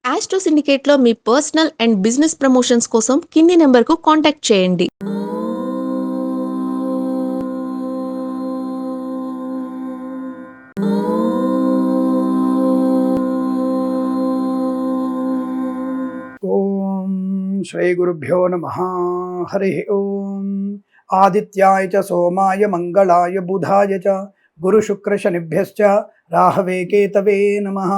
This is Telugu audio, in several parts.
ఆస్ట్రో సిండికేట్లో మీ పర్సనల్ అండ్ బిజినెస్ ప్రమోషన్స్ కోసం కింది నెంబర్కు కాంటాక్ట్ చేయండి. ఓం శ్రీ గురుభ్యో నమః. హరి ఓం. ఆదిత్యాయ చ సోమాయ మంగళాయ బుధాయ చ గురు శుక్ర శనిభ్యశ్చ రాహవే కేతవే నమః.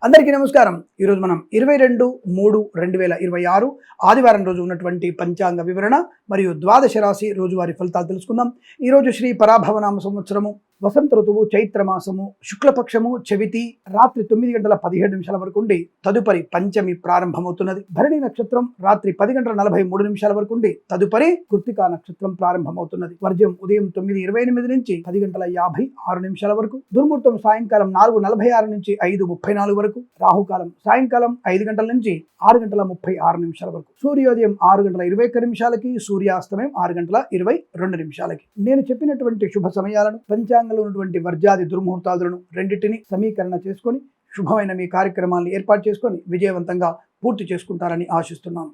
అందరికీ నమస్కారం. ఈరోజు మనం 22/3/2026 ఆదివారం రోజు ఉన్నటువంటి పంచాంగ వివరణ మరియు ద్వాదశ రాశి రోజువారీ ఫలితాలు తెలుసుకుందాం. ఈరోజు శ్రీ పరాభవనామ సంవత్సరము, వసంత ఋతువు, చైత్రమాసము, శుక్లపక్షము, చవితి రాత్రి 9:17 వరకు ఉండి తదుపరి పంచమి ప్రారంభమవుతున్నది. భరణి నక్షత్రం రాత్రి 10:43 వరకు ఉండి తదుపరి కృత్తికా నక్షత్రం ప్రారంభమవుతున్నది. వర్జ్యం ఉదయం 9:28 నుంచి 10:56 వరకు, దుర్ముహూర్తం సాయంకాలం 4:46 నుంచి 5:34 వరకు, రాహుకాలం సాయంకాలం 5 గంటల నుంచి 6:36 వరకు, సూర్యోదయం 6:21 సూర్యాస్తమయం 6:22. నేను చెప్పినటువంటి శుభ సమయాలను, పంచాంగంలో ఉన్నటువంటి వర్జాది దుర్ముహూర్తాదులను రెండింటిని సమీకరణ చేసుకొని శుభమైన మీ కార్యక్రమాలను ఏర్పాటు చేసుకొని విజయవంతంగా పూర్తి చేసుకుంటారని ఆశిస్తున్నాను.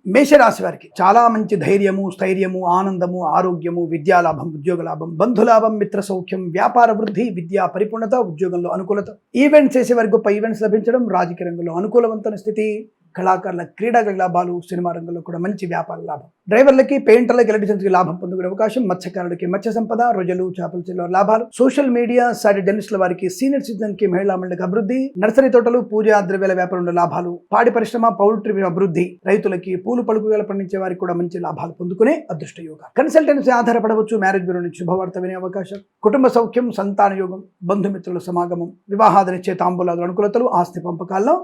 మేషరాశి వారికి చాలా మంచి ధైర్యము, స్థైర్యము, ఆనందము, ఆరోగ్యము, విద్యాలాభం, ఉద్యోగ లాభం, బంధులాభం, మిత్ర సౌఖ్యం, వ్యాపార వృద్ధి, విద్యా పరిపూర్ణత, ఉద్యోగంలో అనుకూలత, ఈవెంట్స్ చేసే వారికి గొప్ప ఈవెంట్స్ లభించడం, రాజకీయ రంగంలో అనుకూలవంతమైన స్థితి, కళాకారుల క్రీడల లాభాలు, సినిమా రంగంలో కూడా మంచి వ్యాపార లాభం, డ్రైవర్లకి, పెయింటర్లకి, ఎలక్ట్రీషియన్స్కి లాభం పొందుకునే అవకాశం, మత్స్యకారులకి మత్స్య సంపద, రొయ్యలు, చేపల చెరువుల లాభాలు, సోషల్ మీడియా సాటి జర్నలిస్టుల వారికి, సీనియర్ సిటిజన్ కి, మహిళా మండలికి అభివృద్ధి, నర్సరీ తోటలు, పూజా ద్రవ్యాల వ్యాపారంలో లాభాలు, పాడి పరిశ్రమ, పౌల్ట్రీ అభివృద్ధి, రైతులకి, పూలు పలుకులు పండించే వారికి కూడా మంచి లాభాలు పొందుకునే అదృష్ట యోగం. కన్సల్టెన్సీ ఆధారపడవచ్చు, మ్యారేజ్ బ్యూరో నుంచి శుభవార్త వినే అవకాశం, కుటుంబ సౌఖ్యం, సంతాన యోగం, బంధుమిత్రుల సమాగమం, వివాహాది నిశ్చయ తాంబూలాదుల అనుకూలతలు, ఆస్తి పంపకాల్లో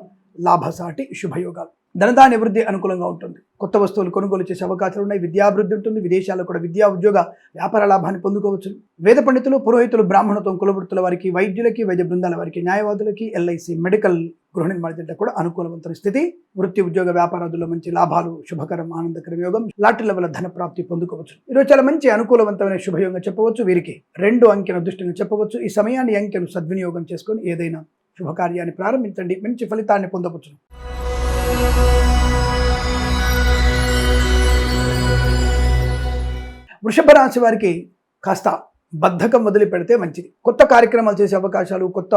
లాభసాటి శుభయోగాలు, ధనధాన్య వృద్ధి అనుకూలంగా ఉంటుంది. కొత్త వస్తువులు కొనుగోలు చేసే అవకాశాలు ఉన్నాయి. విద్యాభివృద్ధి ఉంటుంది. విదేశాల్లో కూడా విద్యా ఉద్యోగ వ్యాపార లాభాన్ని పొందుకోవచ్చు. వేద పండితులు, పురోహితులు, బ్రాహ్మణత్వం, కులవృత్తుల వారికి, వైద్యులకి, వైద్య బృందాల వారికి, న్యాయవాదులకి, ఎల్ఐసి, మెడికల్, గృహ నిర్మాణ జంట కూడా అనుకూలవంతమైన స్థితి. వృత్తి ఉద్యోగ వ్యాపారాదుల్లో మంచి లాభాలు, శుభకరం, ఆనందకరం యోగం, లాటరీల వల్ల ధన ప్రాప్తి పొందుకోవచ్చు. ఈరోజు చాలా మంచి అనుకూలవంతమైన శుభయోగంగా చెప్పవచ్చు. వీరికి 2 అంకెను అదృష్టంగా చెప్పవచ్చు. ఈ సమయాన్ని అంకెను సద్వినియోగం చేసుకొని ఏదైనా శుభకార్యాన్ని ప్రారంభించండి, మంచి ఫలితాన్ని పొందవచ్చు. వృషభ రాశి వారికి కాస్త బద్ధకం వదిలి పెడితే మంచిది. కొత్త కార్యక్రమాలు చేసే అవకాశాలు, కొత్త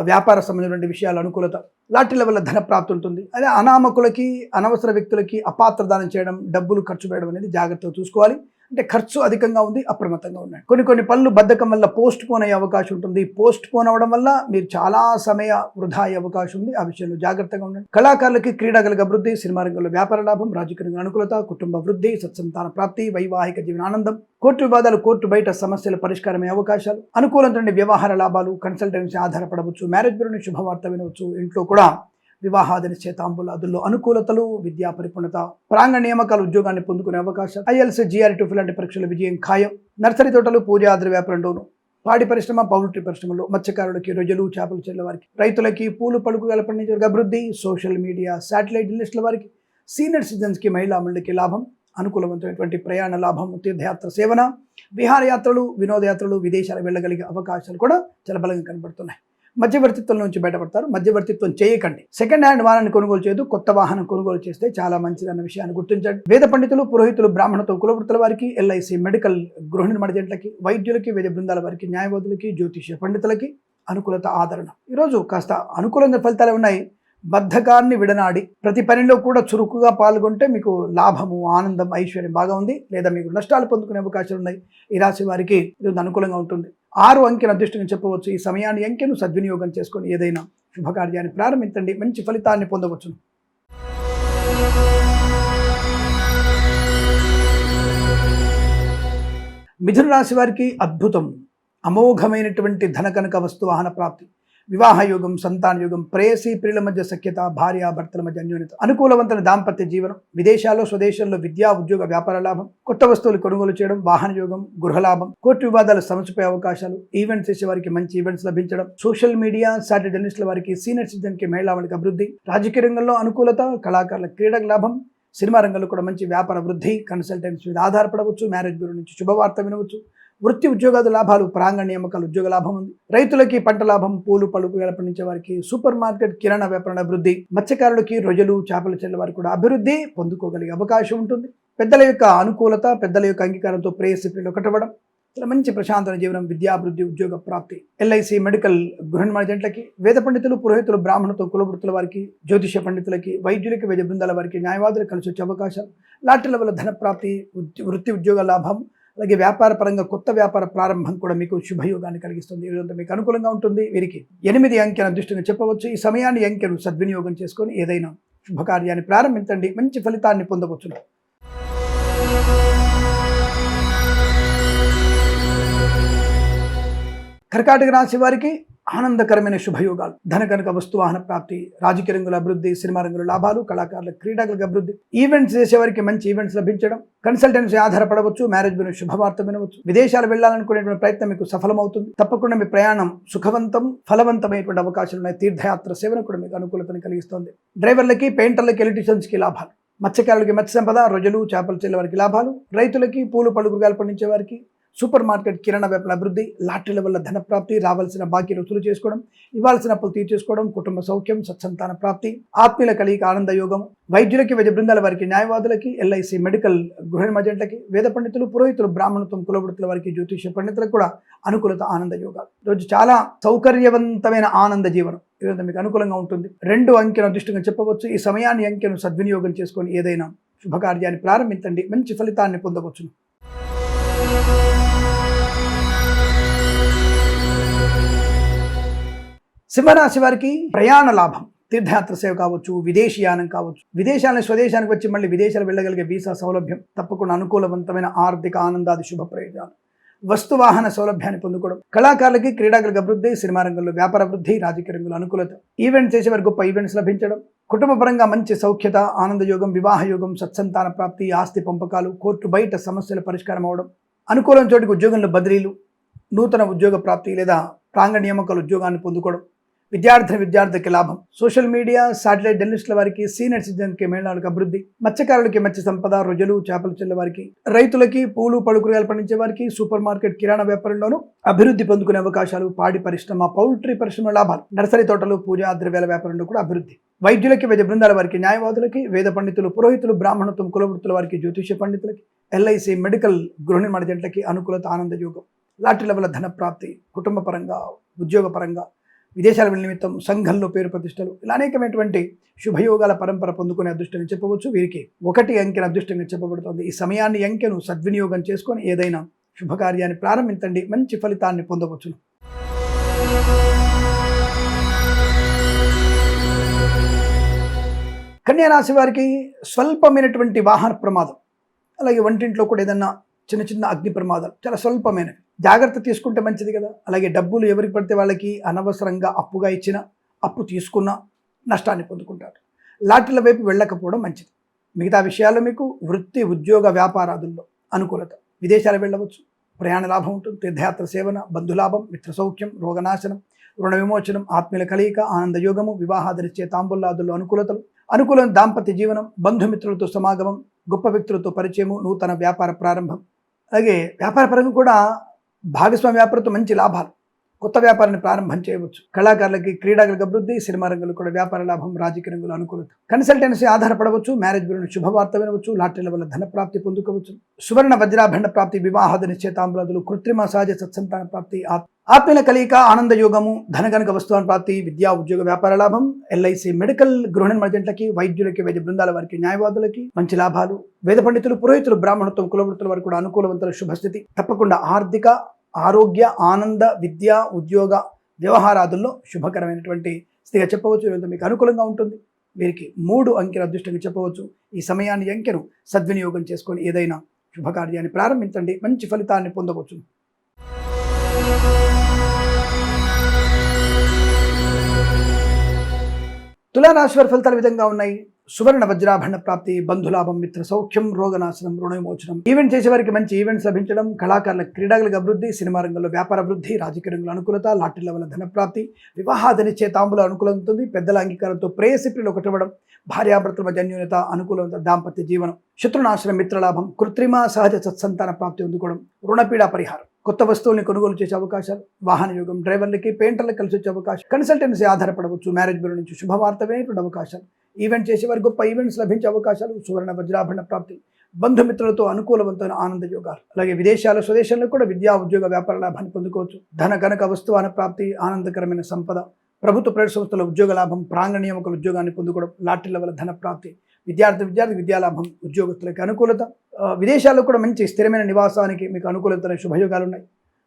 వ్యాపార సంబంధించిన విషయాల అనుకూలత, లాటరీల వల్ల ధన ప్రాప్తి ఉంటుంది. అదే అనామకులకి, అనవసర వ్యక్తులకి అపాత్ర దానం చేయడం, డబ్బులు ఖర్చు పెట్టడం అనేది జాగ్రత్తగా చూసుకోవాలి. అంటే ఖర్చు అధికంగా ఉంది, అప్రమత్తంగా ఉండండి. కొన్ని పనులు బద్ధకం వల్ల పోస్ట్ పోన్ అయ్యే అవకాశం ఉంటుంది. పోస్ట్ పోన్ అవ్వడం వల్ల మీరు చాలా సమయ వృధా అయ్యే అవకాశం ఉంది. ఆ విషయంలో జాగ్రత్తగా ఉండండి. కళాకారులకి క్రీడాగల అభివృద్ధి, సినిమా రంగంలో వ్యాపార లాభం, రాజకీయ రంగంలో అనుకూలత, కుటుంబ వృద్ధి, సత్సంతాన ప్రాప్తి, వైవాహిక జీవన ఆనందం, కోర్టు వివాదాలు, కోర్టు బయట సమస్యల పరిష్కారమయ్యే అవకాశాలు, అనుకూలమైన వ్యవహార లాభాలు, కన్సల్టెన్సీ ఆధారపడవచ్చు, మ్యారేజ్ బ్యూరో నుంచి శుభవార్త వినవచ్చు. ఇంట్లో కూడా వివాహాది నిశ్చయ తాంబూలాదుల్లో అనుకూలతలు, విద్యా పరిపూర్ణత, ప్రాంగణ నియామకాలు, ఉద్యోగాన్ని పొందుకునే అవకాశం, IELTS, GRE లాంటి పరీక్షల విజయం ఖాయం, నర్సరీ తోటలు, పూజా ద్రవ్య వ్యాపారంలోను, పాడి పరిశ్రమ, పౌల్ట్రీ పరిశ్రమలో, మత్స్యకారులకి, రొయ్యలు, చేపల చెరువుల వారికి, రైతులకి, పూలు పలుకులు పండించే అభివృద్ధి, సోషల్ మీడియా శాటిలైట్ జర్నలిస్టుల వారికి, సీనియర్ సిటిజన్స్కి, మహిళా మండలికి లాభం, అనుకూలవంతమైనటువంటి ప్రయాణ లాభం, తీర్థయాత్ర సేవన, విహారయాత్రలు, వినోదయాత్రలు, విదేశాలు వెళ్ళగలిగే అవకాశాలు కూడా చాలా బలంగా కనబడుతున్నాయి. మధ్యవర్తిత్వం నుంచి బయటపడతారు. మధ్యవర్తిత్వం చేయకండి. సెకండ్ హ్యాండ్ వాహనాన్ని కొనుగోలు చేయదు, కొత్త వాహనం కొనుగోలు చేస్తే చాలా మంచిదన్న విషయాన్ని గుర్తించండి. వేద పండితులు, పురోహితులు, బ్రాహ్మణత్వం, కులవృత్తుల వారికి, LIC, మెడికల్, గృహ నిర్మాణ జంటలకి, వైద్యులకి, వైద్య బృందాల వారికి, న్యాయవాదులకి, జ్యోతిష్య పండితులకి అనుకూలత, ఆదరణ. ఈరోజు కాస్త అనుకూలమైన ఫలితాలు ఉన్నాయి. బద్ధకాన్ని విడనాడి ప్రతి పనిలో కూడా చురుకుగా పాల్గొంటే మీకు లాభము, ఆనందం, ఐశ్వర్యం బాగా ఉంది. లేదా మీకు నష్టాలు పొందుకునే అవకాశాలు ఉన్నాయి. ఈ రాశి వారికి ఈరోజు అనుకూలంగా ఉంటుంది. 6 అంకెను అదృష్టంగా చెప్పవచ్చు. ఈ సమయాన్ని అంకెను సద్వినియోగం చేసుకొని ఏదైనా శుభకార్యాన్ని ప్రారంభించండి, మంచి ఫలితాన్ని పొందవచ్చు. మిథున రాశి వారికి అద్భుతం, అమోఘమైనటువంటి ధన కనక వస్తు వాహన ప్రాప్తి, వివాహ యోగం, సంతాన యోగం, ప్రేయసి ప్రియుల మధ్య సఖ్యత, భార్య భర్తల మధ్య అన్యోన్యత, అనుకూలవంతమైన దాంపత్య జీవనం, విదేశాల్లో, స్వదేశంలో విద్యా ఉద్యోగ వ్యాపార లాభం, కొత్త వస్తువులు కొనుగోలు చేయడం, వాహన యోగం, గృహలాభం, కోర్టు వివాదాలు సమసిపోయే అవకాశాలు, ఈవెంట్స్ చేసే వారికి మంచి ఈవెంట్స్ లభించడం, సోషల్ మీడియా సాటి జర్నలిస్టుల వారికి, సీనియర్ సిటిజన్కి, మహిళా వాళ్ళకి అభివృద్ధి, రాజకీయ రంగంలో అనుకూలత, కళాకారుల క్రీడకు లాభం, సినిమా రంగంలో కూడా మంచి వ్యాపార వృద్ధి, కన్సల్టెన్సీ మీద ఆధారపడవచ్చు, మ్యారేజ్ బ్యూరో నుంచి శుభవార్త వినవచ్చు, వృత్తి ఉద్యోగాది లాభాలు, ప్రాంగణ నియామకాలు ఉద్యోగ లాభం ఉంది. రైతులకి పంట లాభం, పూలు పళ్ళు పండించే వారికి, సూపర్ మార్కెట్ కిరాణా వ్యాపారం అభివృద్ధి, మత్స్యకారులకి రొయ్యలు చేపలు చెల్లె వారికి కూడా అభివృద్ధి పొందుకోగలిగే అవకాశం ఉంటుంది. పెద్దల యొక్క అనుకూలత, పెద్దల యొక్క అంగీకారంతో ప్రేయసిప్రిలు ఒకటవ్వడం, చాలా మంచి ప్రశాంతమైన జీవనం, విద్యాభివృద్ధి, ఉద్యోగ ప్రాప్తి. ఎల్ఐసి మెడికల్ గృహ నిర్మాణ జంటలకి, వేద పండితులు, పురోహితులు, బ్రాహ్మణులతో కులవృత్తుల వారికి, జ్యోతిష పండితులకి, వైద్యులకి, వైద్య బృందాల వారికి, న్యాయవాదులకు కలిసి వచ్చే అవకాశాలు, లాటరీల వల్ల ధన ప్రాప్తి, వృత్తి ఉద్యోగ లాభం, అలాగే వ్యాపార పరంగా కొత్త వ్యాపార ప్రారంభం కూడా మీకు శుభయోగాన్ని కలిగిస్తుంది. ఇదంతా మీకు అనుకూలంగా ఉంటుంది. వీరికి 8 అంకెను అదృష్టంగా చెప్పవచ్చు. ఈ సమయాన్ని అంకెను సద్వినియోగం చేసుకొని ఏదైనా శుభకార్యాన్ని ప్రారంభించండి, మంచి ఫలితాన్ని పొందవచ్చును. కర్కాటక రాశి వారికి ఆనందకరమైన శుభయోగాలు, ధన కనుక వస్తువాహన ప్రాప్తి, రాజకీయ రంగుల అభివృద్ధి, సినిమా రంగుల లాభాలు, కళాకారుల క్రీడాకులకు అభివృద్ధి, ఈవెంట్స్ చేసేవారికి మంచి ఈవెంట్స్ లభించడం, కన్సల్టెన్సీ ఆధారపడవచ్చు, మ్యారేజ్ గురించి శుభవార్త వినవచ్చు, విదేశాలు వెళ్లాలనుకునేటువంటి ప్రయత్నం మీకు సఫలమవుతుంది. తప్పకుండా మీ ప్రయాణం సుఖవంతం, ఫలవంతమైనటువంటి అవకాశాలు ఉన్నాయి. తీర్థయాత్ర సేవన కూడా మీకు అనుకూలతను కలిగిస్తుంది. డ్రైవర్లకి, పెయింటర్లకి, ఎలక్ట్రీషియన్స్కి లాభాలు, మత్స్యకారులకి మత్స్య సంపద, రొయ్యలు చేపలు చెల్లె వారికి లాభాలు, రైతులకి పూలు పళ్ళు కూరగాయలు పండించే వారికి, సూపర్ మార్కెట్ కిరాణా వ్యాపార అభివృద్ధి, లాటరీల వల్ల ధన ప్రాప్తి, రావాల్సిన బాకీ వసూలు చేసుకోవడం, ఇవ్వాల్సిన అప్పులు తీర్చేసుకోవడం, కుటుంబ సౌఖ్యం, సత్సంతాన ప్రాప్తి, ఆత్మీయుల కలిగి ఆనంద యోగం, వైద్యులకి, వైద్య బృందాల వారికి, న్యాయవాదులకి, ఎల్ఐసి మెడికల్ గృహ నిర్మాణలకి, వేద పండితులు, పురోహితులు, బ్రాహ్మణత్వం కులవృత్తుల వారికి, జ్యోతిష పండితులకు కూడా అనుకూలత, ఆనంద యోగాలు. ఈరోజు చాలా సౌకర్యవంతమైన ఆనంద జీవనం ఈరోజు మీకు అనుకూలంగా ఉంటుంది. 2 అంకెను అదృష్టంగా చెప్పవచ్చు. ఈ సమయాన్ని అంకెను సద్వినియోగం చేసుకొని ఏదైనా శుభకార్యాన్ని ప్రారంభించండి, మంచి ఫలితాన్ని పొందవచ్చును. సింహరాశి వారికి ప్రయాణ లాభం, తీర్థయాత్ర సేవ కావచ్చు, విదేశీయానం కావచ్చు, విదేశాలని స్వదేశానికి వచ్చి మళ్ళీ విదేశాలు వెళ్ళగలిగే వీసా సౌలభ్యం, తప్పకుండా అనుకూలవంతమైన ఆర్థిక ఆనందాది శుభ ప్రయోజనాలు, వస్తువాహన సౌలభ్యాన్ని పొందుకోవడం, కళాకారులకి, క్రీడాకులకు అభివృద్ధి, సినిమా రంగంలో వ్యాపార అభివృద్ధి, రాజకీయ రంగంలో అనుకూలత, ఈవెంట్స్ చేసేవారికి గొప్ప ఈవెంట్స్ లభించడం, కుటుంబ పరంగా మంచి సౌఖ్యత, ఆనందయోగం, వివాహ యోగం, సత్సంతాన ప్రాప్తి, ఆస్తి పంపకాలు, కోర్టు బయట సమస్యల పరిష్కారం అవడం, అనుకూలం చోటికి ఉద్యోగంలో బదిలీలు, నూతన ఉద్యోగ ప్రాప్తి లేదా ప్రాంగణ నియామకాల ఉద్యోగాన్ని పొందుకోవడం, విద్యార్థికి లాభం, సోషల్ మీడియా, శాటిలైట్ జర్నలిస్టుల వారికి, సీనియర్ సిటిజన్కి, మహిళలకు అభివృద్ధి, మత్స్యకారులకి మత్స్య సంపద, రొయ్యలు చేపలు చెల్లె వారికి, రైతులకి పూలు పళ్ళు కూరగాయలు పండించే వారికి, సూపర్ మార్కెట్ కిరాణా వ్యాపారంలోనూ అభివృద్ధి పొందుకునే అవకాశాలు, పాడి పరిశ్రమ, పౌల్ట్రీ పరిశ్రమ లాభాలు, నర్సరీ తోటలు, పూజా ద్రవ్యాల వ్యాపారంలో కూడా అభివృద్ధి, వైద్యులకి, వైద్య బృందాల వారికి, న్యాయవాదులకి, వేద పండితులు, పురోహితులు, బ్రాహ్మణత్వం కులవృత్తుల వారికి, జ్యోతిష పండితులకి, ఎల్ఐసి మెడికల్ గృహ నిర్మాణ జంటలకి అనుకూలత, ఆనంద యోగం, లాటరీల వల్ల ధన ప్రాప్తి, కుటుంబ పరంగా, ఉద్యోగ పరంగా, విదేశాల నిమిత్తం, సంఘంలో పేరు ప్రతిష్టలు, ఇలా అనేకమైనటువంటి శుభయోగాల పరంపర పొందుకునే అదృష్టంగా చెప్పవచ్చు. వీరికి 1 అంకెను అదృష్టంగా చెప్పబడుతుంది. ఈ సమయాన్ని అంకెను సద్వినియోగం చేసుకొని ఏదైనా శుభకార్యాన్ని ప్రారంభించండి, మంచి ఫలితాన్ని పొందవచ్చును. కన్యా రాశి వారికి స్వల్పమైనటువంటి వాహన ప్రమాదం, అలాగే వంటింట్లో కూడా ఏదన్నా చిన్న చిన్న అగ్ని ప్రమాదాలు, చాలా స్వల్పమైనవి, జాగ్రత్త తీసుకుంటే మంచిది కదా. అలాగే డబ్బులు ఎవరికి పడితే వాళ్ళకి అనవసరంగా అప్పుగా ఇచ్చిన, అప్పు తీసుకున్న నష్టాన్ని పొందుకుంటారు. లాటరీల వైపు వెళ్ళకపోవడం మంచిది. మిగతా విషయాల్లో మీకు వృత్తి, ఉద్యోగ, వ్యాపారాదుల్లో అనుకూలత, విదేశాలు వెళ్ళవచ్చు, ప్రయాణ లాభం ఉంటుంది, తీర్థయాత్ర సేవన, బంధులాభం, మిత్ర సౌఖ్యం, రోగనాశనం, రుణ విమోచనం, ఆత్మీయుల కలయిక, ఆనంద యోగము, వివాహాదరిచ్చే తాంబూలాదుల్లో అనుకూలతలు, అనుకూలం దాంపత్య జీవనం, బంధుమిత్రులతో సమాగమం, గొప్ప వ్యక్తులతో పరిచయము, నూతన వ్యాపార ప్రారంభం, అలాగే వ్యాపార పరంగా కూడా భాగస్వామ్య వ్యాపారంతో మంచి లాభాలు, కొత్త వ్యాపారాన్ని ప్రారంభం చేయవచ్చు. కళాకారులకి, క్రీడాకులకు అభివృద్ధి, సినిమా రంగంలో కూడా వ్యాపార లాభం, రాజకీయ రంగంలో అనుకూలత, కన్సల్టెన్సీ ఆధారపడవచ్చు, మ్యారేజ్ గురించి శుభవార్త వినవచ్చు, లాటరీల వల్ల ధన ప్రాప్తి పొందుకోవచ్చు, సువర్ణ వజ్రాభరణ ప్రాప్తి, వివాహాది నిశ్చయితాంబులాదులు, కృత్రిమ సహజ సత్సంతాన ప్రాప్తి, ఆత్మీయుల కలియిక, ఆనంద యోగము, ధనగనక వస్తువాన ప్రాప్తి, విద్యా ఉద్యోగ వ్యాపార లాభం, ఎల్ఐసి మెడికల్ గృహ నిర్మాణ జంటలకి, వైద్యులకి, వైద్య బృందాల వారికి, న్యాయవాదులకి మంచి లాభాలు, వేద పండితులు, పురోహితులు, బ్రాహ్మణత్వం కులవృత్తుల వారికి కూడా అనుకూలవంతుల శుభస్థితి, తప్పకుండా ఆర్థిక, ఆరోగ్య, ఆనంద, విద్యా, ఉద్యోగ, వ్యవహారాదుల్లో శుభకరమైనటువంటి స్థితిగా చెప్పవచ్చు. ఇదంతా మీకు అనుకూలంగా ఉంటుంది. వీరికి 3 అంకెల అదృష్టంగా చెప్పవచ్చు. ఈ సమయాన్ని అంకెను సద్వినియోగం చేసుకొని ఏదైనా శుభకార్యాన్ని ప్రారంభించండి, మంచి ఫలితాన్ని పొందవచ్చు. తులారాశి వారి ఫలితాల విధంగా ఉన్నాయి. సువర్ణ వజ్రాభరణ ప్రాప్తి, బంధులాభం, మిత్ర సౌఖ్యం, రోగనాశనం, రుణ విమోచనం, ఈవెంట్ చేసేవారికి మంచి ఈవెంట్స్ లభించడం, కళాకారుల క్రీడాకులకు అభివృద్ధి, సినిమా రంగంలో వ్యాపార అభివృద్ధి, రాజకీయ రంగంలో అనుకూలత, లాటరీల వల్ల ధన ప్రాప్తి, వివాహాదనిచ్చే తాంబూల అనుకూలం ఉంటుంది, పెద్దల అంగీకారంతో ప్రేయసిప్రిలు ఒకటివ్వడం, భార్యాభర్తల మధ్య అన్యోన్యత, అనుకూలత, దాంపత్య జీవనం, శత్రునాశనం, మిత్రలాభం, కృత్రిమ సహజ సత్సంతాన ప్రాప్తి అందుకోవడం, రుణపీడ పరిహారం, కొత్త వస్తువుల్ని కొనుగోలు చేసే అవకాశాలు, వాహన యోగం, డ్రైవర్లకి పెయింటర్లకు కలిసి వచ్చే అవకాశం, కన్సల్టెన్సీ ఆధారపడవచ్చు, మ్యారేజ్ బ్యూరో నుంచి శుభవార్త వినేటువంటి అవకాశాలు, ఈవెంట్ చేసేవారు గొప్ప ఈవెంట్స్ లభించే అవకాశాలు, సువర్ణ వజ్రాభరణ ప్రాప్తి, బంధుమిత్రులతో అనుకూలవంతమైన ఆనంద యోగాలు, అలాగే విదేశాల స్వదేశంలో కూడా విద్యా ఉద్యోగ వ్యాపార లాభాన్ని పొందుకోవచ్చు. ధన కనక వస్తువాన ప్రాప్తి, ఆనందకరమైన సంపద, ప్రభుత్వ ప్రైవేట్ సంస్థల ఉద్యోగ లాభం, ప్రాంగణ నియామకుల ఉద్యోగాన్ని పొందుకోవడం, లాటరీల వల్ల ధన ప్రాప్తి, విద్యార్థి విద్యాలాభం, ఉద్యోగస్తులకి అనుకూలత, విదేశాల్లో కూడా మంచి స్థిరమైన నివాసానికి మీకు అనుకూలత, శుభయోగాలు ఉన్నాయి.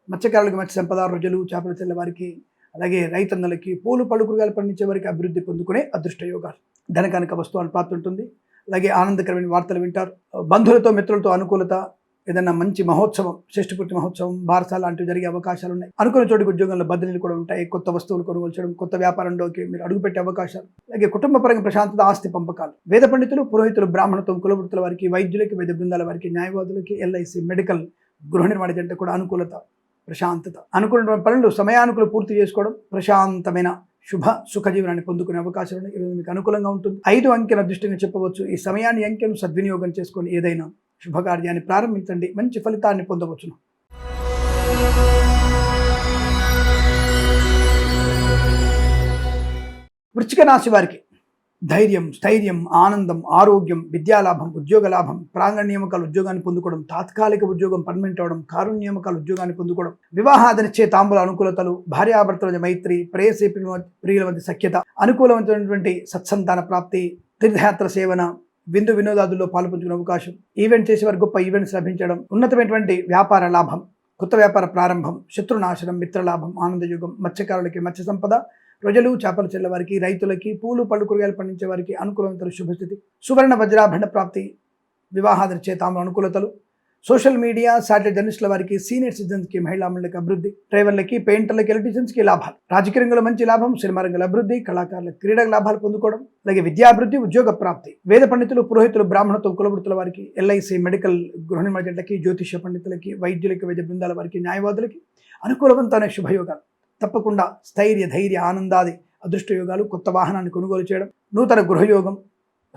మత్స్యకారులకు మంచి సంపద, రొయ్యలు, చేపల తెల్ల వారికి, అలాగే రైతన్నలకి, పూలు పళ్ళు కూరగాయలు పండించే వారికి అభివృద్ధి పొందుకునే అదృష్ట యోగాలు, ధన కనక వస్తువులను ప్రాప్తి ఉంటుంది. అలాగే ఆనందకరమైన వార్తలు వింటారు. బంధువులతో మిత్రులతో అనుకూలత, ఏదైనా మంచి మహోత్సవం, షష్ఠపూర్తి మహోత్సవం, బారసాల లాంటివి జరిగే అవకాశాలు ఉన్నాయి. అనుకున్న చోటికి ఉద్యోగంలో బదిలీలు కూడా ఉంటాయి. కొత్త వస్తువులు కొనుగోలు చేయడం, కొత్త వ్యాపారంలోకి మీరు అడుగుపెట్టే అవకాశాలు, అలాగే కుటుంబ పరంగా ప్రశాంతత, ఆస్తి పంపకాలు, వేద పండితులు, పురోహితులు, బ్రాహ్మణత్వం, కులవృత్తుల వారికి, వైద్యులకి, వైద్య బృందాల వారికి, న్యాయవాదులకి, ఎల్ఐసి, మెడికల్, గృహ నిర్మాణ జంట కూడా అనుకూలత, ప్రశాంతత, అనుకున్న పనులు సమయానుకూలు పూర్తి చేసుకోవడం, ప్రశాంతమైన శుభ సుఖ జీవనాన్ని పొందుకునే అవకాశాలు ఉన్నాయి. ఈరోజు మీకు అనుకూలంగా ఉంటుంది. 5 అంకెను అదృష్టంగా చెప్పవచ్చు. ఈ సమయాన్ని అంకెను సద్వినియోగం చేసుకొని ఏదైనా శుభకార్యాన్ని ప్రారంభించండి, మంచి ఫలితాన్ని పొందవచ్చును. వృశ్చిక రాశి వారికి ధైర్యం, స్థైర్యం, ఆనందం, ఆరోగ్యం, విద్యాలాభం, ఉద్యోగ లాభం, ప్రాంగణ నియామకాలు ఉద్యోగాన్ని పొందుకోవడం, తాత్కాలిక ఉద్యోగం పర్మనెంట్ అవడం, కారుణ్య నియామకాలు ఉద్యోగాన్ని పొందుకోవడం, వివాహాదనిచ్చే తాంబూల అనుకూలతలు, భార్యాభర్తల మధ్య మైత్రి, ప్రేయసి ప్రియుల మధ్య సఖ్యత, అనుకూలమైనటువంటి సత్సంతాన ప్రాప్తి, తీర్థయాత్ర సేవన, విందు వినోదాదుల్లో పాల్పంచుకునే అవకాశం, ఈవెంట్ చేసేవారు గొప్ప ఈవెంట్స్ లభించడం, ఉన్నతమైనటువంటి వ్యాపార లాభం, కొత్త వ్యాపార ప్రారంభం, శత్రునాశనం, మిత్రలాభం, ఆనందయుగం, మత్స్యకారులకి మత్స్య సంపద, రొయ్యలు, చేపలు చెల్ల వారికి, రైతులకి, పూలు పళ్ళు కూరగాయలు పండించే వారికి అనుకూలమైన శుభస్థితి, సువర్ణ వజ్రాభరణ ప్రాప్తి, వివాహాదరిచే తాము అనుకూలతలు, సోషల్ మీడియా, శాటిలైట్ జర్నలిస్టుల వారికి, సీనియర్ సిటిజన్స్కి, మహిళా మండలికి అభివృద్ధి, డ్రైవర్లకి, పెయింటర్లకి, ఎలక్ట్రీషియన్స్కి లాభాలు, రాజకీయ రంగంలో మంచి లాభం, సినిమా రంగంలో అభివృద్ధి, కళాకారులకు క్రీడా లాభాలు పొందుకోవడం, అలాగే విద్యాభివృద్ధి, ఉద్యోగ ప్రాప్తి, వేద పండితులు, పురోహితులు, బ్రాహ్మణత్వం, కులవృత్తుల వారికి, ఎల్ఐసి, మెడికల్, గృహ నిర్మాణ జంటకి, జ్యోతిష్య పండితులకి, వైద్యులకి, వైద్య బృందాల వారికి, న్యాయవాదులకి అనుకూలవంతమైన శుభయోగాలు. తప్పకుండా స్థైర్య, ధైర్య, ఆనందాది అదృష్ట యోగాలు, కొత్త వాహనాన్ని కొనుగోలు చేయడం, నూతన గృహయోగం,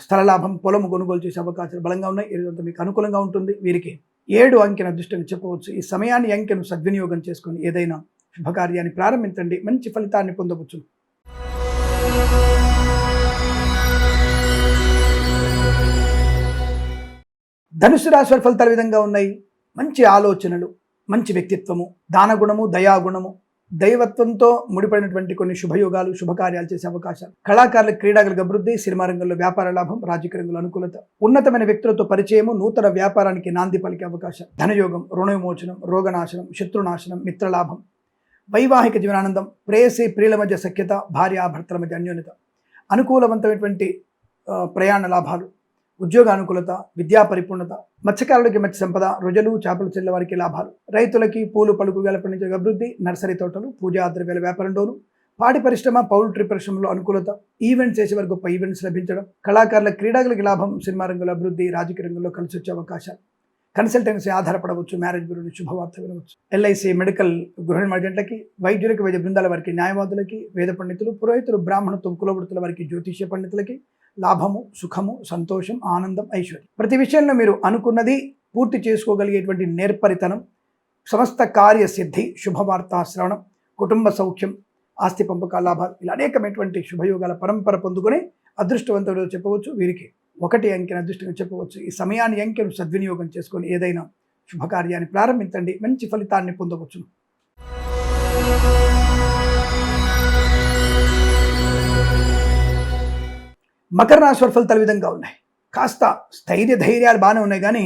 స్థలలాభం, పొలము కొనుగోలు చేసే అవకాశాలు బలంగా ఉన్నాయి. ఈరోజంతా మీకు అనుకూలంగా ఉంటుంది. వీరికి 7 అంకెను అదృష్టంగా చెప్పవచ్చు. ఈ సమయాన్ని అంకెను సద్వినియోగం చేసుకొని ఏదైనా శుభకార్యాన్ని ప్రారంభించండి, మంచి ఫలితాన్ని పొందవచ్చు. ధనుసు రాశి వారి ఫలితాలు విధంగా ఉన్నాయి. మంచి ఆలోచనలు, మంచి వ్యక్తిత్వము, దానగుణము, దయాగుణము, దైవత్వంతో ముడిపడినటువంటి కొన్ని శుభయోగాలు, శుభకార్యాలు చేసే అవకాశాలు, కళాకారుల, క్రీడాకులకు అభివృద్ధి, సినిమా రంగంలో వ్యాపార లాభం, రాజకీయ రంగంలో అనుకూలత, ఉన్నతమైన వ్యక్తులతో పరిచయము, నూతన వ్యాపారానికి నాంది పలికే అవకాశం, ధనయోగం, రుణవిమోచనం, రోగనాశనం, శత్రునాశనం, మిత్రలాభం, వైవాహిక జీవనానందం, ప్రేయసి ప్రియుల మధ్య సఖ్యత, భార్యాభర్తల మధ్య అన్యోన్యత, అనుకూలవంతమైనటువంటి ప్రయాణ లాభాలు, ఉద్యోగ అనుకూలత, విద్యా పరిపూర్ణత, మత్స్యకారులకి మత్స్య సంపద, రొయ్యలు, చేపలు చెల్ల వారికి లాభాలు, రైతులకి పూలు పళ్ళు కూరగాయలు పండించే అభివృద్ధి, నర్సరీ తోటలు, పూజా ద్రవ్యాల వ్యాపారంలోను, పాడి పరిశ్రమ, పౌల్ట్రీ పరిశ్రమలో అనుకూలత, ఈవెంట్ చేసేవారు గొప్ప ఈవెంట్స్ లభించడం, కళాకారుల, క్రీడాకులకి లాభం, సినిమా రంగంలో అభివృద్ధి, రాజకీయ రంగంలో కలిసి వచ్చే అవకాశాలు, కన్సల్టెన్సీ ఆధారపడవచ్చు, మ్యారేజ్ బ్యూరో శుభవార్త వినవచ్చు, ఎల్ఐసి, మెడికల్, గృహ నిర్మాణ జంటకి, వైద్యులకి, వైద్య బృందాల వారికి, న్యాయవాదులకి, వేద పండితులు, పురోహితులు, బ్రాహ్మణత్వం, కులవృత్తుల వారికి, జ్యోతిష్య పండితులకి లాభము, సుఖము, సంతోషం, ఆనందం, ఐశ్వర్యం. ప్రతి విషయంలో మీరు అనుకున్నది పూర్తి చేసుకోగలిగేటువంటి నేర్పరితనం, సమస్త కార్యసిద్ధి, శుభవార్తా శ్రవణం, కుటుంబ సౌఖ్యం, ఆస్తి పంపకాల లాభాలు, ఇలా అనేకమైనటువంటి శుభయోగాల పరంపర పొందుకుని అదృష్టవంతుడు చెప్పవచ్చు. వీరికి 1 అంకెను అదృష్టంగా చెప్పవచ్చు. ఈ సమయాన్ని అంకెను సద్వినియోగం చేసుకొని ఏదైనా శుభకార్యాన్ని ప్రారంభించండి, మంచి ఫలితాన్ని పొందవచ్చు. మకర రాశి వారి ఫలితాలు విధంగా ఉన్నాయి. కాస్త స్థైర్య ధైర్యాలు బాగానే ఉన్నాయి, కానీ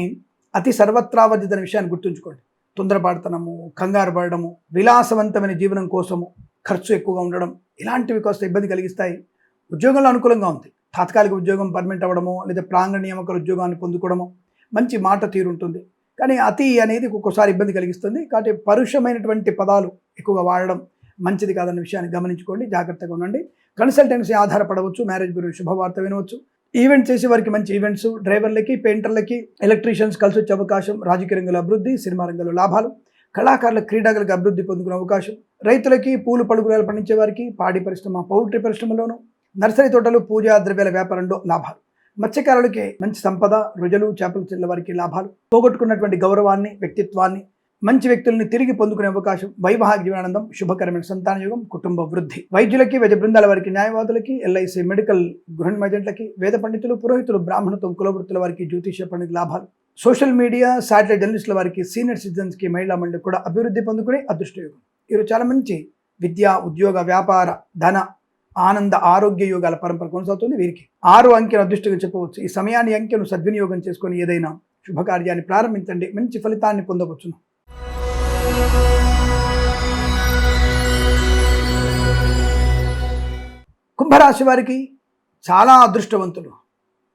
అతి సర్వత్రా వర్జిత విషయాన్ని గుర్తుంచుకోండి. తొందరపాటుతనము, కంగారు పడడము, విలాసవంతమైన జీవనం కోసము ఖర్చు ఎక్కువగా ఉండడం, ఇలాంటివి కాస్త ఇబ్బంది కలిగిస్తాయి. ఉద్యోగంలో అనుకూలంగా ఉంది. తాత్కాలిక ఉద్యోగం పర్మనెంట్ అవ్వడము, లేదా ప్రాంగణ నియామకాల ఉద్యోగాన్ని పొందుకోవడము, మంచి మాట తీరుంటుంది. కానీ అతి అనేది ఒక్కొక్కసారి ఇబ్బంది కలిగిస్తుంది. కాబట్టి పరుషమైనటువంటి పదాలు ఎక్కువగా వాడడం మంచిది కాదన్న విషయాన్ని గమనించుకోండి, జాగ్రత్తగా ఉండండి. కన్సల్టెన్సీ ఆధారపడవచ్చు, మ్యారేజ్ బ్యూరో శుభవార్త వినవచ్చు, ఈవెంట్ చేసే వారికి మంచి ఈవెంట్స్, డ్రైవర్లకి, పెయింటర్లకి, ఎలక్ట్రీషియన్స్ కలిసి వచ్చే అవకాశం, రాజకీయ రంగంలో అభివృద్ధి, సినిమా రంగంలో లాభాలు, కళాకారుల, క్రీడాకులకు అభివృద్ధి పొందుకునే అవకాశం, రైతులకి, పూలు పళ్ళు కూరగాయలు పండించే వారికి, పాడి పరిశ్రమ, పౌల్ట్రీ పరిశ్రమలోను, నర్సరీ తోటలు, పూజా ద్రవ్యాల వ్యాపారంలో లాభాలు, మత్స్యకారులకి మంచి సంపద, రొయ్యలు, చేపలు చెల్ల వారికి లాభాలు, పోగొట్టుకున్నటువంటి గౌరవాన్ని, వ్యక్తిత్వాన్ని మంచి వ్యక్తుల్ని తిరిగి పొందుకునే అవకాశం, వైవాహిక జీవనానందం, శుభకరమైన సంతాన యోగం, కుటుంబ వృద్ధి. వైద్యులకి, వైద్య బృందాల వారికి, న్యాయవాదులకి, ఎల్ఐసి మెడికల్ గృహ ఏజెంట్లకి, వేద పండితులు, పురోహితులు, బ్రాహ్మణత్వం, కులవృత్తుల వారికి, జ్యోతిష పండితుల లాభాలు. సోషల్ మీడియా, శాటిలైట్ జర్నలిస్టుల వారికి, సీనియర్ సిటిజన్స్కి, మహిళా మండలి కూడా అభివృద్ధి పొందుకునే అదృష్ట యోగం. ఈరోజు చాలా మంచి విద్య, ఉద్యోగ, వ్యాపార, ధన, ఆనంద, ఆరోగ్య యోగాల పరంపర కొనసాగుతుంది. వీరికి 6 అంకెను అదృష్టంగా చెప్పవచ్చు. ఈ సమయాన్ని అంకెను సద్వినియోగం చేసుకొని ఏదైనా శుభకార్యాన్ని ప్రారంభించండి, మంచి ఫలితాన్ని పొందవచ్చును. కుంభరాశి వారికి చాలా అదృష్టవంతులు.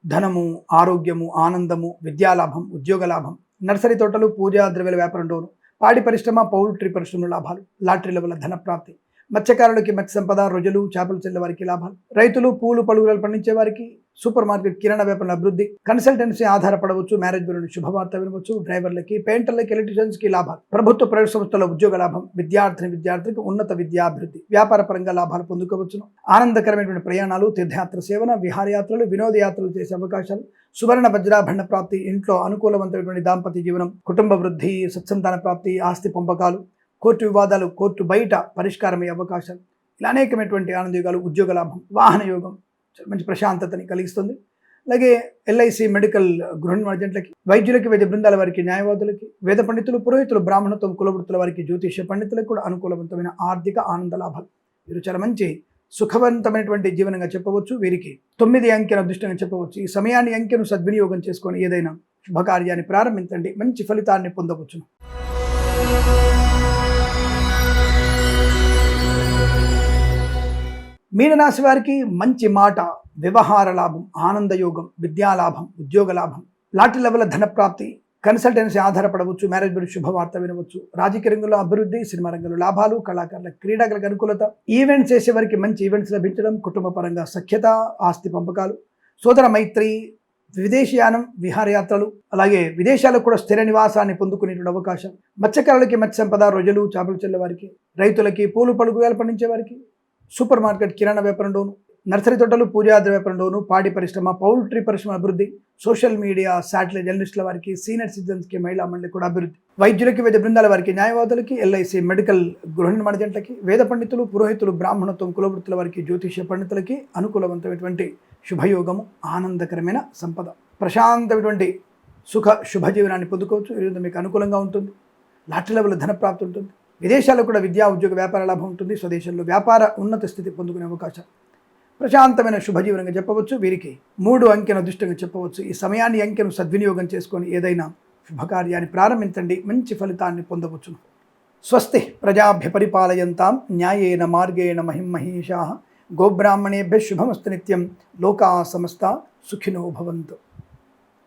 ధనము, ఆరోగ్యము, ఆనందము, విద్యాలాభం, ఉద్యోగ లాభం, నర్సరీ తోటలు, పూజా ద్రవ్యాల వ్యాపారం డోను, పాడి పరిశ్రమ, పౌల్ట్రీ పరిశ్రమల లాభాలు, లాటరీల వల్ల ధన ప్రాప్తి, మత్స్యకారులకి మత్స్య సంపద, రొయ్యలు, చేపలు చెల్లె వారికి లాభాలు, రైతులు, పూలు పలుగులు పండించే వారికి, సూపర్ మార్కెట్, కిరాణా వ్యాపారం అభివృద్ధి, కన్సల్టెన్సీ ఆధారపడవచ్చు, మ్యారేజ్ బ్యూరోని శుభవార్త వినవచ్చు, డ్రైవర్లకి, పెయింటర్లకి, ఎలక్ట్రీషియన్స్కి లాభాలు, ప్రభుత్వ ప్రైవేట్ సంస్థల ఉద్యోగ లాభం, విద్యార్థికి ఉన్నత విద్యాభివృద్ధి, వ్యాపార పరంగా లాభాలు పొందుకోవచ్చును. ఆనందకరమైనటువంటి ప్రయాణాలు, తీర్థయాత్ర సేవన, విహారయాత్రలు, వినోదయాత్రలు చేసే అవకాశాలు, సువర్ణ వజ్రాభరణ ప్రాప్తి, ఇంట్లో అనుకూలవంతమైనటువంటి దాంపత్య జీవనం, కుటుంబ వృద్ధి, సత్సంతాన ప్రాప్తి, ఆస్తి పంపకాలు, కోర్టు వివాదాలు, కోర్టు బయట పరిష్కారమయ్యే అవకాశాలు, ఇలా అనేకమైనటువంటి ఆనందయోగాలు, ఉద్యోగ లాభం, వాహన యోగం మంచి ప్రశాంతతని కలిగిస్తుంది. అలాగే ఎల్ఐసి మెడికల్ గృహ ఏజెంట్లకి, వైద్యులకి, వైద్య బృందాల వారికి, న్యాయవాదులకి, వేద పండితులు, పురోహితులు, బ్రాహ్మణత్వం, కులవృత్తుల వారికి, జ్యోతిష పండితులకు కూడా అనుకూలవంతమైన ఆర్థిక ఆనంద లాభాలు. వీరు చాలా మంచి సుఖవంతమైనటువంటి జీవనంగా చెప్పవచ్చు. వీరికి 9 అంకెను అదృష్టంగా చెప్పవచ్చు. ఈ సమయాన్ని అంకెను సద్వినియోగం చేసుకొని ఏదైనా శుభకార్యాన్ని ప్రారంభించండి, మంచి ఫలితాన్ని పొందవచ్చును. మీనరాశి వారికి మంచి మాట, వ్యవహార లాభం, ఆనంద యోగం, విద్యాలాభం, ఉద్యోగ లాభం, లాటరీ లెవెల్ ధన ప్రాప్తి, కన్సల్టెన్సీ ఆధారపడవచ్చు, మ్యారేజ్ బ్యూరో శుభవార్త వినవచ్చు, రాజకీయ రంగంలో అభివృద్ధి, సినిమా రంగంలో లాభాలు, కళాకారుల, క్రీడాకులకు అనుకూలత, ఈవెంట్స్ చేసే వారికి మంచి ఈవెంట్స్ లభించడం, కుటుంబ పరంగా సఖ్యత, ఆస్తి పంపకాలు, సోదర మైత్రి, విదేశీయానం, విహారయాత్రలు, అలాగే విదేశాలకు కూడా స్థిర నివాసాన్ని పొందుకునేటువంటి అవకాశం, మత్స్యకారులకి మత్స్య సంపద, రొయ్యలు, చేపలు చెల్లె వారికి, రైతులకి, పూలు పలుకులు పండించే వారికి, సూపర్ మార్కెట్, కిరాణా వ్యాపారం డోను, నర్సరీ తోటలు, పూజా వ్యాపారం డోను, పాడి పరిశ్రమ, పౌల్ట్రీ పరిశ్రమ అభివృద్ధి, సోషల్ మీడియా, శాటిలైట్ జర్నలిస్టుల వారికి, సీనియర్ సిటిజన్స్కి, మహిళా మండలి కూడా అభివృద్ధి, వైద్యులకి, వైద్య బృందాల వారికి, న్యాయవాదులకి, ఎల్ఐసి మెడికల్ గృహ ఏజెంట్లకి, వేద పండితులు, పురోహితులు, బ్రాహ్మణత్వం, కులవృత్తుల వారికి, జ్యోతిష పండితులకి అనుకూలవంతమైనటువంటి శుభయోగము, ఆనందకరమైన సంపద, ప్రశాంతమైనటువంటి శుభజీవనాన్ని పొందుకోవచ్చు. ఈరోజు మీకు అనుకూలంగా ఉంటుంది. లాటరీ లెవెల్ ధన ప్రాప్తి ఉంటుంది. విదేశాల్లో కూడా విద్యా, ఉద్యోగ, వ్యాపార లాభం ఉంటుంది. స్వదేశంలో వ్యాపార ఉన్నత స్థితి పొందుకునే అవకాశం, ప్రశాంతమైన శుభజీవనంగా చెప్పవచ్చు. వీరికి 3 అంకెను అదృష్టంగా చెప్పవచ్చు. ఈ సమయాన్ని అంకెను సద్వినియోగం చేసుకొని ఏదైనా శుభకార్యాన్ని ప్రారంభించండి, మంచి ఫలితాన్ని పొందవచ్చును. స్వస్తి ప్రజాభ్య పరిపాలయంతాం న్యాయేన మార్గేణ మహిమహీషాః గోబ్రాహ్మణేభ్యః శుభమస్తు నిత్యం. లోకా సమస్తా సుఖినో భవంతు.